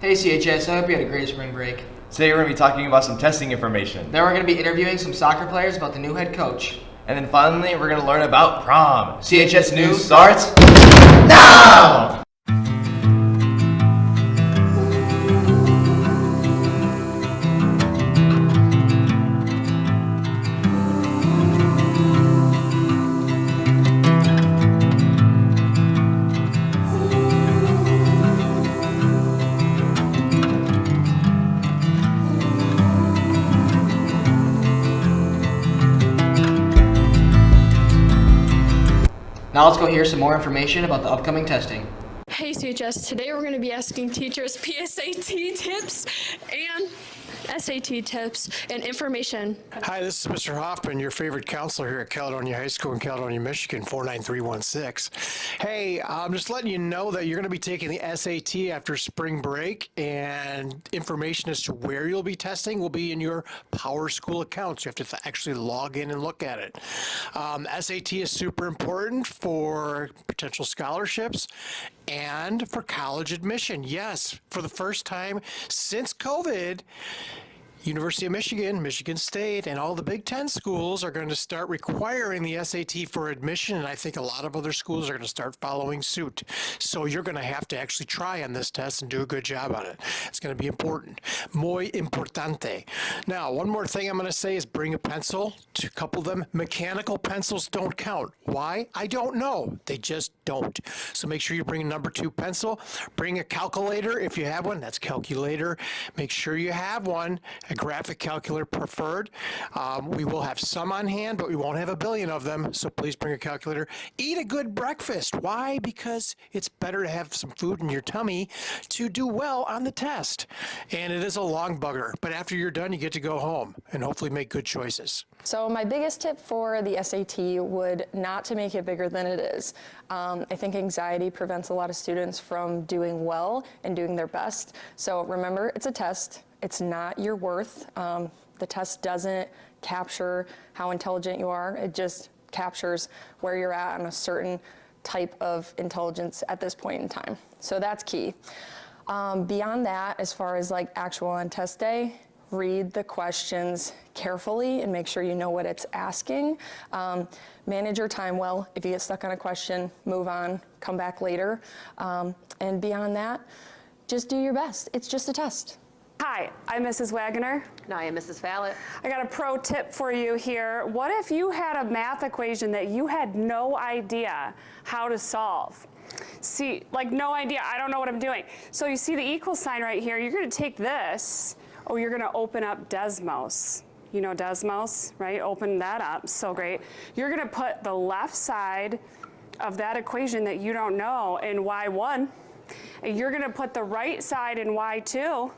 Hey CHS, I hope you had a great spring break. Today we're going to be talking about some testing information. Then we're going to be interviewing some soccer players about the new head coach. And then finally we're going to learn about prom. CHS News starts now! Now let's go hear some more information about the upcoming testing. Hey CHS, today we're going to be asking teachers PSAT tips and SAT tips and information. Hi, this is Mr. Hoffman, your favorite counselor here at Caledonia High School in Caledonia, Michigan, 49316. Hey, I'm just letting you know that you're going to be taking the SAT after spring break, and information as to where you'll be testing will be in your Power School account. So you have to actually log in and look at it. SAT is super important for potential scholarships and for college admission. Yes, for the first time since COVID, University of Michigan, Michigan State, and all the Big Ten schools are going to start requiring the SAT for admission, and I think a lot of other schools are going to start following suit. So you're going to have to actually try on this test and do a good job on it. It's going to be important. Muy importante. Now, one more thing I'm going to say is bring a pencil to couple them. Mechanical pencils don't count. Why? I don't know. They just don't. So make sure you bring a number 2 pencil. Bring a calculator if you have one. That's calculator. Make sure you have one. A graphic calculator preferred. We will have some on hand, but we won't have a billion of them, so please bring a calculator. Eat a good breakfast. Why? Because it's better to have some food in your tummy to do well on the test. And it is a long bugger, but after you're done, you get to go home and hopefully make good choices. So my biggest tip for the SAT would not to make it bigger than it is. I think anxiety prevents a lot of students from doing well and doing their best. So remember, it's a test. It's not your worth. The test doesn't capture how intelligent you are. It just captures where you're at on a certain type of intelligence at this point in time. So that's key. Beyond that, as far as like actual on test day, read the questions carefully and make sure you know what it's asking. Manage your time well. If you get stuck on a question, move on, come back later. And beyond that, just do your best. It's just a test. Hi, I'm Mrs. Wagoner. And I am Mrs. Fallett. I got a pro tip for you here. What if you had a math equation that you had no idea how to solve? See, like no idea, I don't know what I'm doing. So you see the equal sign right here, you're gonna take this, you're gonna open up Desmos. You know Desmos, right? Open that up, so great. You're gonna put the left side of that equation that you don't know in Y1, and you're gonna put the right side in Y2.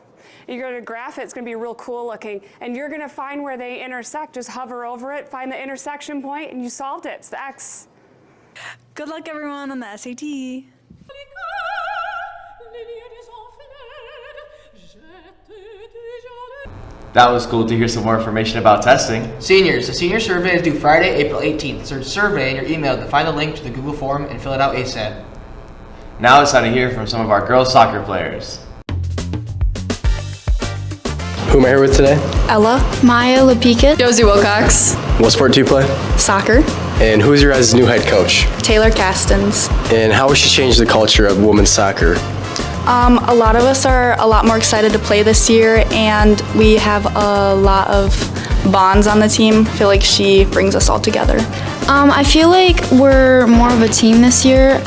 You're going to graph it. It's going to be real cool looking. And you're going to find where they intersect. Just hover over it, find the intersection point, and you solved it. It's the X. Good luck, everyone, on the SAT. That was cool to hear some more information about testing. Seniors, the senior survey is due Friday, April 18th. Search survey in your email to find the link to the Google form and fill it out ASAP. Now it's time to hear from some of our girls soccer players. Who am I here with today? Ella. Maya Lapika. Josie Wilcox. What sport do you play? Soccer. And who's your guys' new head coach? Taylor Castens. And how will she change the culture of women's soccer? A lot of us are a lot more excited to play this year, and we have a lot of bonds on the team. I feel like she brings us all together. I feel like we're more of a team this year.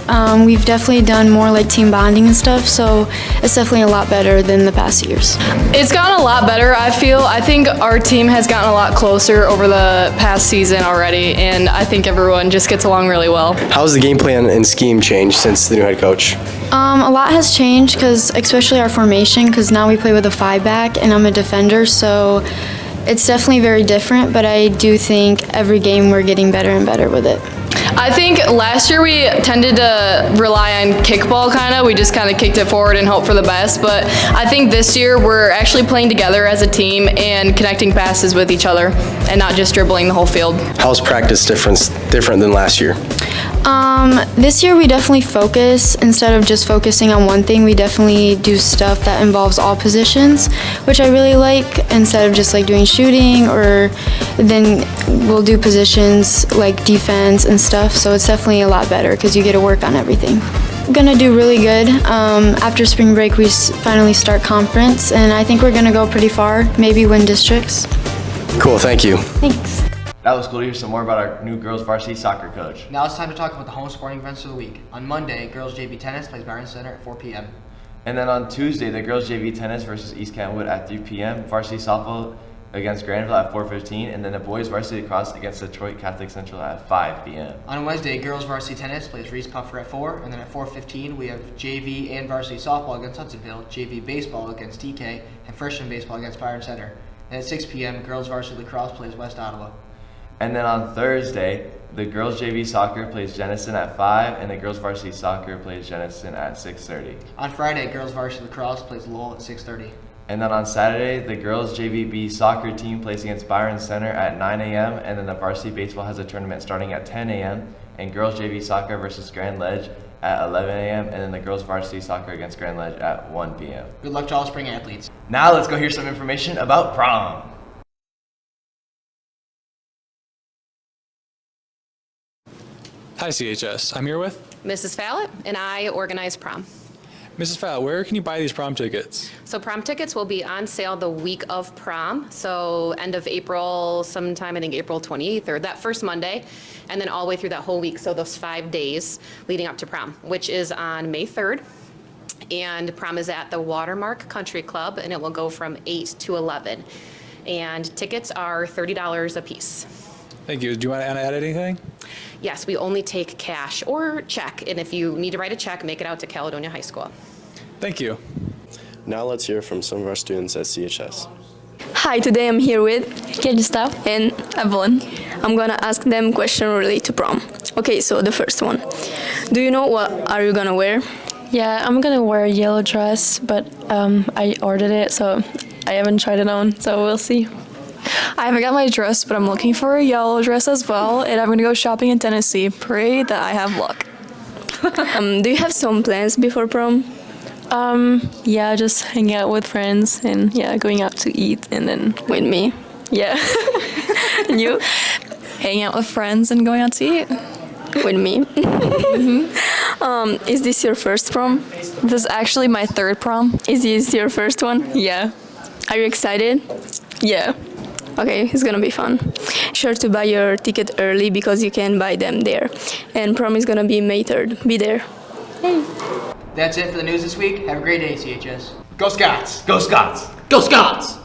We've definitely done more like team bonding and stuff, so it's definitely a lot better than the past years. It's gotten a lot better, I feel. I think our team has gotten a lot closer over the past season already, and I think everyone just gets along really well. How's the game plan and scheme changed since the new head coach? A lot has changed, because especially our formation, because now we play with a 5-back and I'm a defender, so it's definitely very different, but I do think every game we're getting better and better with it. I think last year we tended to rely on kickball kind of. We just kind of kicked it forward and hoped for the best. But I think this year we're actually playing together as a team and connecting passes with each other and not just dribbling the whole field. How's practice different than last year? This year we definitely focus, instead of just focusing on one thing, we definitely do stuff that involves all positions, which I really like, instead of just like doing shooting, or then we'll do positions like defense and stuff, so it's definitely a lot better because you get to work on everything. Gonna do really good. After spring break we finally start conference, and I think we're gonna go pretty far, maybe win districts. Cool, thank you. Thanks. That was cool to hear some more about our new girls varsity soccer coach. Now it's time to talk about the home sporting events of the week. On Monday, girls JV tennis plays Byron Center at 4 p.m. And then on Tuesday, the girls JV tennis versus East Kentwood at 3 p.m. Varsity softball against Granville at 4:15, and then the boys varsity lacrosse against Detroit Catholic Central at 5 p.m. On Wednesday, girls varsity tennis plays Reese Puffer at 4, and then at 4:15 we have JV and varsity softball against Hudsonville, JV baseball against TK, and freshman baseball against Byron Center. And at 6 p.m., girls varsity lacrosse plays West Ottawa. And then on Thursday, the girls JV soccer plays Jenison at 5, and the girls varsity soccer plays Jenison at 6:30. On Friday, girls varsity lacrosse plays Lowell at 6:30. And then on Saturday, the girls JVB soccer team plays against Byron Center at 9 a.m. And then the varsity baseball has a tournament starting at 10 a.m. And girls JV soccer versus Grand Ledge at 11 a.m. And then the girls varsity soccer against Grand Ledge at 1 p.m. Good luck to all spring athletes. Now let's go hear some information about prom. Hi CHS, I'm here with Mrs. Fallett, and I organize prom. Mrs. Fallett. Where can you buy these prom tickets? So prom tickets will be on sale the week of prom, so end of April, sometime I think April 28th, or that first Monday, and then all the way through that whole week, so those 5 days leading up to prom, which is on May 3rd. And prom is at the Watermark Country Club, and it will go from 8 to 11. And tickets are $30 a piece. Thank you. Do you want to add anything? Yes, we only take cash or check, and if you need to write a check, make it out to Caledonia High School. Thank you. Now let's hear from some of our students at CHS. Hi, today I'm here with Kirsta and Evelyn. I'm gonna ask them questions related to prom. Okay, so the first one. Do you know what are you gonna wear? Yeah, I'm gonna wear a yellow dress, but I ordered it, so I haven't tried it on, so we'll see. I haven't got my dress, but I'm looking for a yellow dress as well, and I'm gonna go shopping in Tennessee. Pray that I have luck. Do you have some plans before prom? Yeah, just hang out with friends and yeah, going out to eat and then with me. Yeah. And you? Hanging out with friends and going out to eat. With me. Is this your first prom? This is actually my third prom. Is this your first one? Yeah. Are you excited? Yeah. Okay, it's gonna be fun. Sure to buy your ticket early because you can buy them there. And prom is gonna be May 3rd. Be there. Hey. That's it for the news this week. Have a great day, CHS. Go Scots! Go Scots! Go Scots!